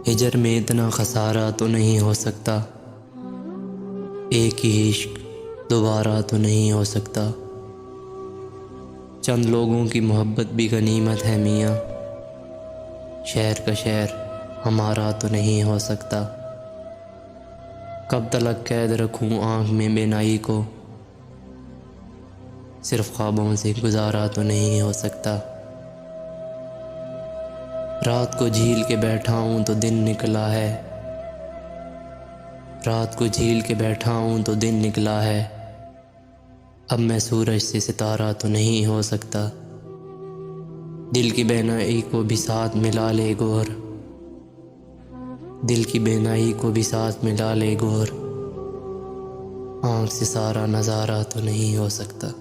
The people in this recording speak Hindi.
हिजर में इतना खसारा तो नहीं हो सकता, एक ही इश्क दोबारा तो नहीं हो सकता। चंद लोगों की मोहब्बत भी गनीमत है मियाँ, शहर का शहर हमारा तो नहीं हो सकता। कब तलक कैद रखूं आँख में बेनाई को, सिर्फ ख्वाबों से गुजारा तो नहीं हो सकता। रात को झील के बैठा हूँ तो दिन निकला है, रात को झील के बैठा हूँ तो दिन निकला है। अब मैं सूरज से सितारा तो नहीं हो सकता। दिल की बेनाई को भी साथ मिला ले गोर, दिल की बेनाई को भी साथ मिला ले गोर। आँख से सारा नज़ारा तो नहीं हो सकता।